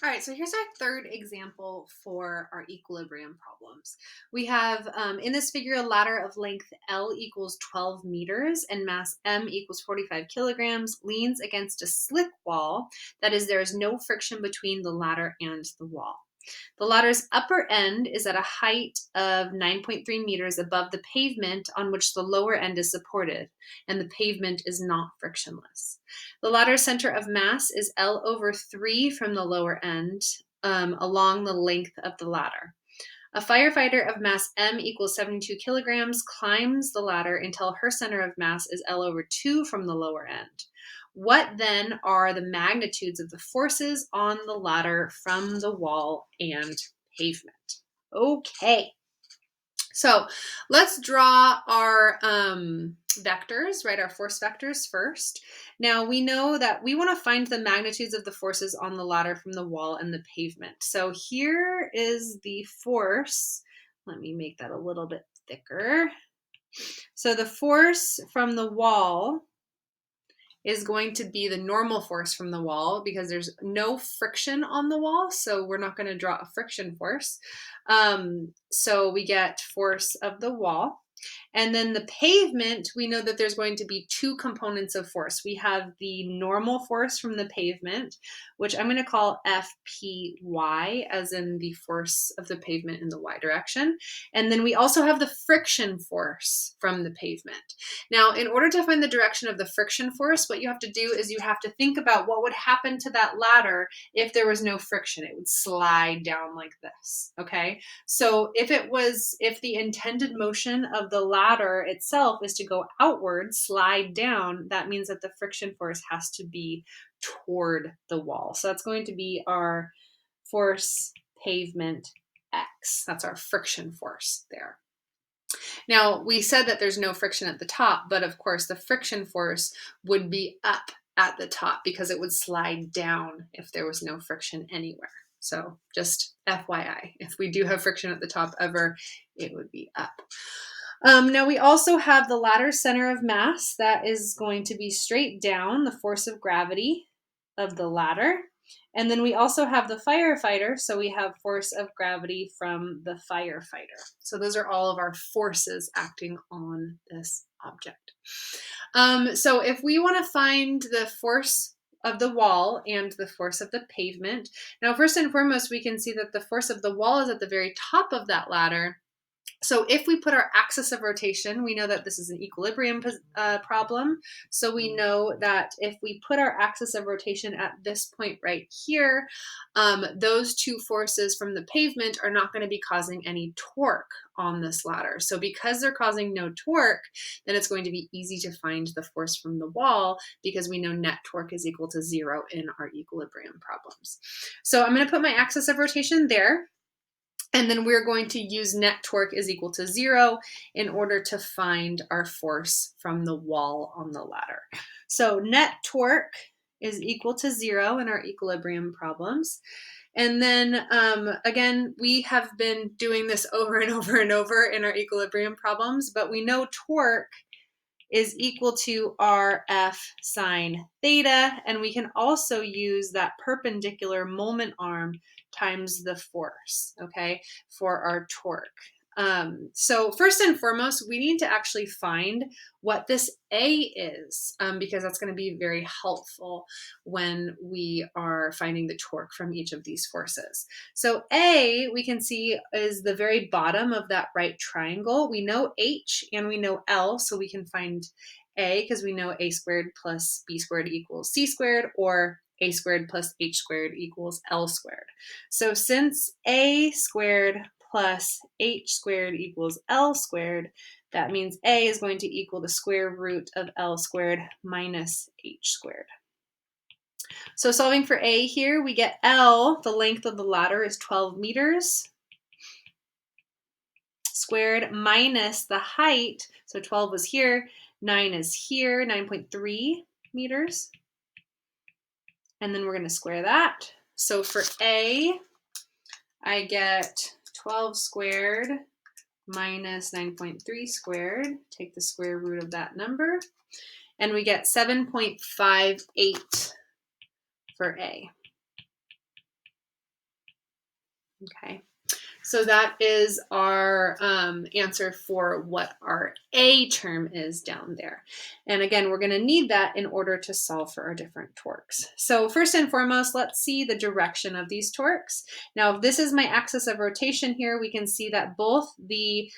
All right, so here's our third example for our equilibrium problems. We have in this figure a ladder of length L equals 12 meters and mass M equals 45 kilograms leans against a slick wall. That is, there is no friction between the ladder and the wall. The ladder's upper end is at a height of 9.3 meters above the pavement on which the lower end is supported, and the pavement is not frictionless. The ladder's center of mass is L over 3 from the lower end along the length of the ladder. A firefighter of mass M equals 72 kilograms climbs the ladder until her center of mass is L over 2 from the lower end. What then are the magnitudes of the forces on the ladder from the wall and pavement? Okay, so let's draw our vectors, right? Our force vectors first. Now we know that we want to find the magnitudes of the forces on the ladder from the wall and the pavement. So here is the force. Let me make that a little bit thicker. So the force from the wall is going to be the normal force from the wall because there's no friction on the wall, so we're not going to draw a friction force. So we get force of the wall. And then the pavement, we know that there's going to be two components of force. We have the normal force from the pavement, which I'm going to call FPY, as in the force of the pavement in the y direction. And then we also have the friction force from the pavement. Now, in order to find the direction of the friction force, what you have to do is you have to think about what would happen to that ladder if there was no friction. It would slide down like this, okay? So if the intended motion of the ladder itself is to go outward, slide down, that means that the friction force has to be toward the wall. So that's going to be our force pavement X. That's our friction force there. Now, we said that there's no friction at the top, but of course the friction force would be up at the top because it would slide down if there was no friction anywhere. So just FYI, if we do have friction at the top ever, it would be up. Now we also have the ladder center of mass that is going to be straight down, the force of gravity of the ladder. And then we also have the firefighter, so we have force of gravity from the firefighter. So those are all of our forces acting on this object. So if we want to find the force of the wall and the force of the pavement, now first and foremost, we can see that the force of the wall is at the very top of that ladder. So if we put our axis of rotation, we know that this is an equilibrium problem. So we know that if we put our axis of rotation at this point right here, those two forces from the pavement are not going to be causing any torque on this ladder. So because they're causing no torque, then it's going to be easy to find the force from the wall because we know net torque is equal to 0 in our equilibrium problems. So I'm going to put my axis of rotation there. And then we're going to use net torque is equal to 0 in order to find our force from the wall on the ladder. So net torque is equal to 0 in our equilibrium problems. And then again, we have been doing this over and over and over in our equilibrium problems, but we know torque is equal to RF sine theta, and we can also use that perpendicular moment arm times the force, okay, for our torque. So first and foremost, we need to actually find what this A is because that's going to be very helpful when we are finding the torque from each of these forces. So A, we can see, is the very bottom of that right triangle. We know H and we know L, so we can find A because we know A squared plus B squared equals C squared, or A squared plus H squared equals L squared. So since A squared plus H squared equals L squared, that means A is going to equal the square root of L squared minus H squared. So solving for A here, we get L, the length of the ladder is 12 meters squared, minus the height, so 12 was here, 9 is here, 9.3 meters. And then we're going to square that. So for A, I get 12 squared minus 9.3 squared. Take the square root of that number. And we get 7.58 for A. Okay. So that is our answer for what our A term is down there. And again, we're going to need that in order to solve for our different torques. So first and foremost, let's see the direction of these torques. Now, if this is my axis of rotation here, we can see that both the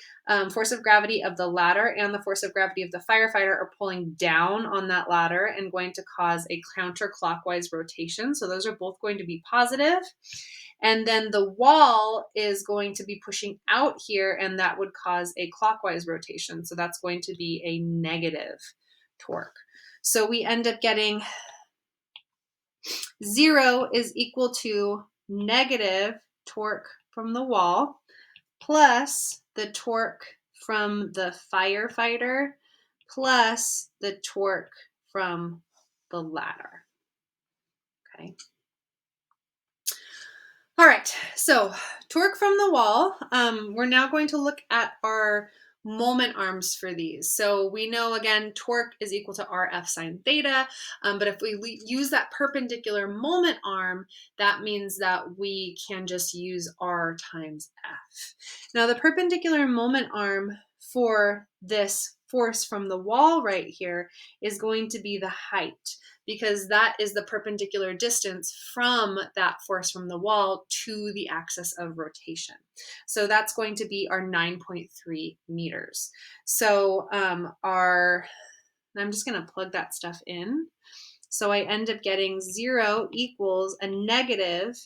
force of gravity of the ladder and the force of gravity of the firefighter are pulling down on that ladder and going to cause a counterclockwise rotation. So those are both going to be positive. And then the wall is going to be pushing out here, and that would cause a clockwise rotation. So that's going to be a negative torque. So we end up getting 0 is equal to negative torque from the wall plus the torque from the firefighter plus the torque from the ladder. Okay. All right, so torque from the wall. We're now going to look at our moment arms for these. So we know, again, torque is equal to RF sine theta, but if we use that perpendicular moment arm, that means that we can just use R times F. Now, the perpendicular moment arm for this force from the wall right here is going to be the height, because that is the perpendicular distance from that force from the wall to the axis of rotation. So that's going to be our 9.3 meters. So I'm just going to plug that stuff in. So I end up getting 0 equals a negative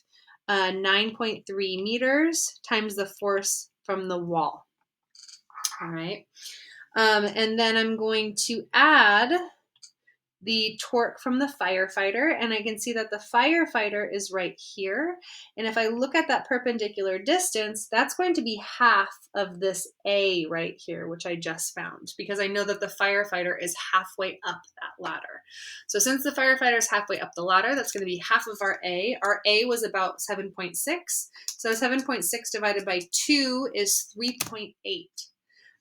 9.3 meters times the force from the wall. All right. And then I'm going to add the torque from the firefighter, and I can see that the firefighter is right here. And if I look at that perpendicular distance, that's going to be half of this A right here, which I just found, because I know that the firefighter is halfway up that ladder. So since the firefighter is halfway up the ladder, that's going to be half of our A. Our A was about 7.6. So 7.6 divided by 2 is 3.8.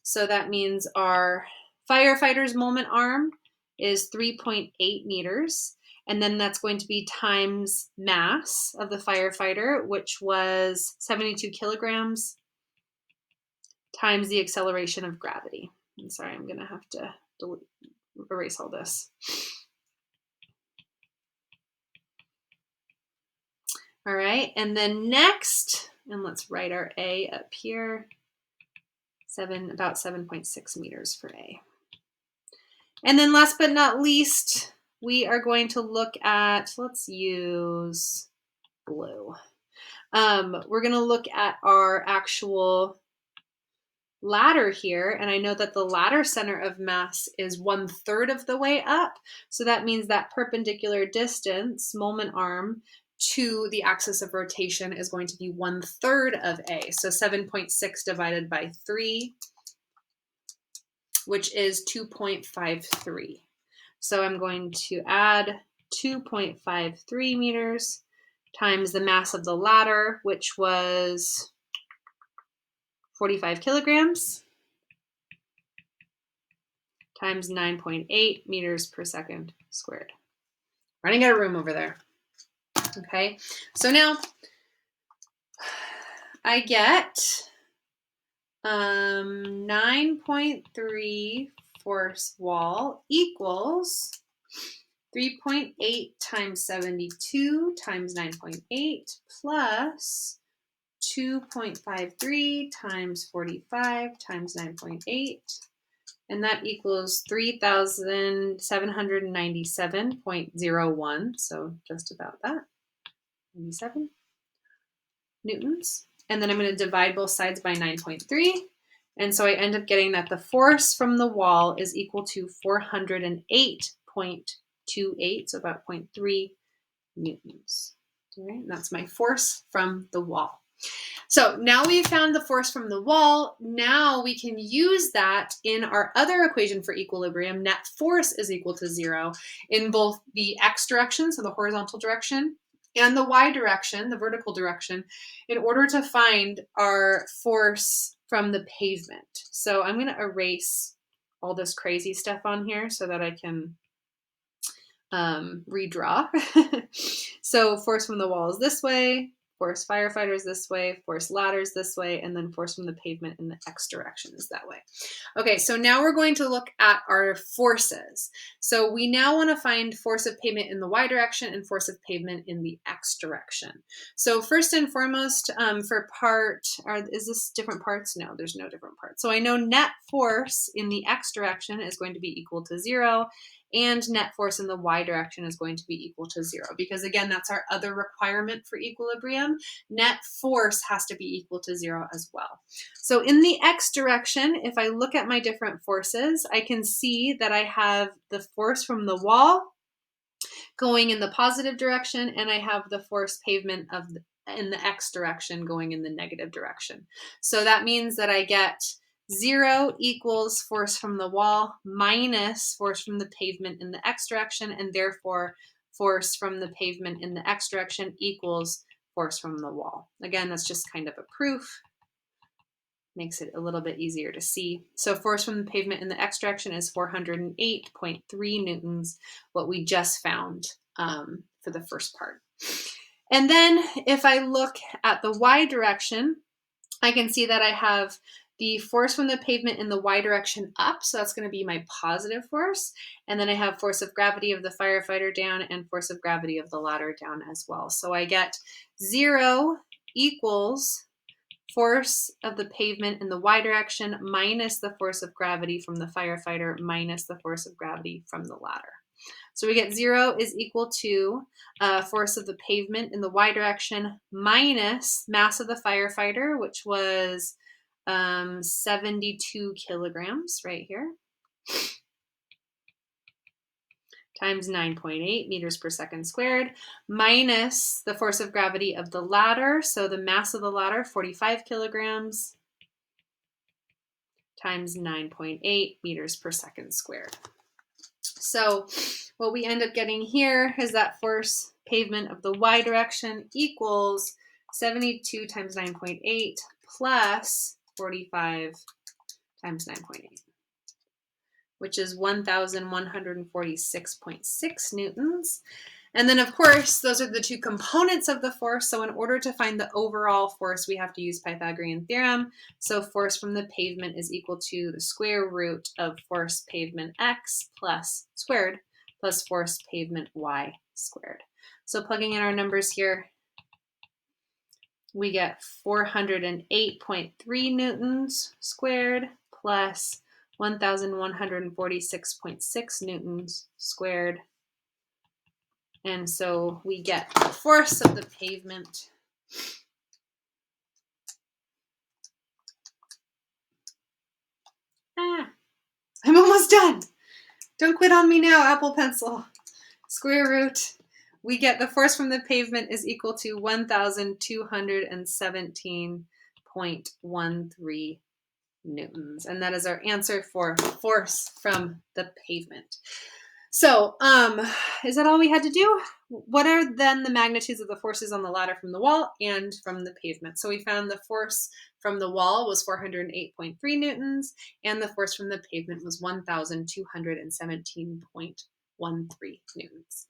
So that means our firefighter's moment arm is 3.8 meters. And then that's going to be times mass of the firefighter, which was 72 kilograms, times the acceleration of gravity. I'm sorry, I'm going to have to erase all this. All right, and then next, and let's write our A up here, about 7.6 meters for A. And then last but not least, we are going to look at, let's use blue. We're going to look at our actual ladder here, and I know that the ladder center of mass is 1/3 of the way up. So that means that perpendicular distance, moment arm, to the axis of rotation is going to be 1/3 of A. So 7.6 divided by 3, which is 2.53. So I'm going to add 2.53 meters times the mass of the ladder, which was 45 kilograms, times 9.8 meters per second squared. Running out of room over there. Okay, so now I get 9.3 force wall equals 3.8 times 72 times 9.8 plus 2.53 times 45 times 9.8, and that equals 3,797.01, so just about that, 97 newtons. And then I'm going to divide both sides by 9.3, and so I end up getting that the force from the wall is equal to 408.28, so about 0.3 newtons. All right, and that's my force from the wall. So now we've found the force from the wall. Now we can use that in our other equation for equilibrium. Net force is equal to 0 in both the x direction, so the horizontal direction, and the y direction, the vertical direction, in order to find our force from the pavement. So I'm going to erase all this crazy stuff on here so that I can redraw. So force from the wall is this way, force firefighters this way, force ladders this way, and then force from the pavement in the X direction is that way. Okay, so now we're going to look at our forces. So we now want to find force of pavement in the Y direction and force of pavement in the X direction. So first and foremost, for part, is this different parts? No, there's no different parts. So I know net force in the X direction is going to be equal to 0, and net force in the Y direction is going to be equal to 0, because again, that's our other requirement for equilibrium. Net force has to be equal to 0 as well. So in the X direction, if I look at my different forces, I can see that I have the force from the wall going in the positive direction, and I have the force pavement in the X direction going in the negative direction. So that means that I get 0 equals force from the wall minus force from the pavement in the X direction, and therefore force from the pavement in the X direction equals force from the wall. Again, that's just kind of a proof. Makes it a little bit easier to see. So force from the pavement in the X direction is 408.3 newtons, what we just found for the first part. And then if I look at the Y direction, I can see that I have the force from the pavement in the Y direction up, so that's going to be my positive force. And then I have force of gravity of the firefighter down and force of gravity of the ladder down as well. So I get 0 equals force of the pavement in the Y direction minus the force of gravity from the firefighter minus the force of gravity from the ladder. So we get 0 is equal to force of the pavement in the Y direction minus mass of the firefighter, which was 72 kilograms right here, times 9.8 meters per second squared, minus the force of gravity of the ladder. So the mass of the ladder, 45 kilograms, times 9.8 meters per second squared. So what we end up getting here is that force pavement of the Y direction equals 72 times 9.8 plus 45 times 9.8, which is 1,146.6 newtons. And then, of course, those are the two components of the force. So in order to find the overall force, we have to use Pythagorean theorem. So force from the pavement is equal to the square root of force pavement X plus squared plus force pavement Y squared. So plugging in our numbers here, we get 408.3 newtons squared plus 1,146.6 newtons squared. And so we get the force of the pavement I'm almost done. Don't quit on me now, Apple Pencil. Square root. We get the force from the pavement is equal to 1,217.13 newtons. And that is our answer for force from the pavement. So, is that all we had to do? What are then the magnitudes of the forces on the ladder from the wall and from the pavement? So we found the force from the wall was 408.3 newtons, and the force from the pavement was 1,217.13 newtons.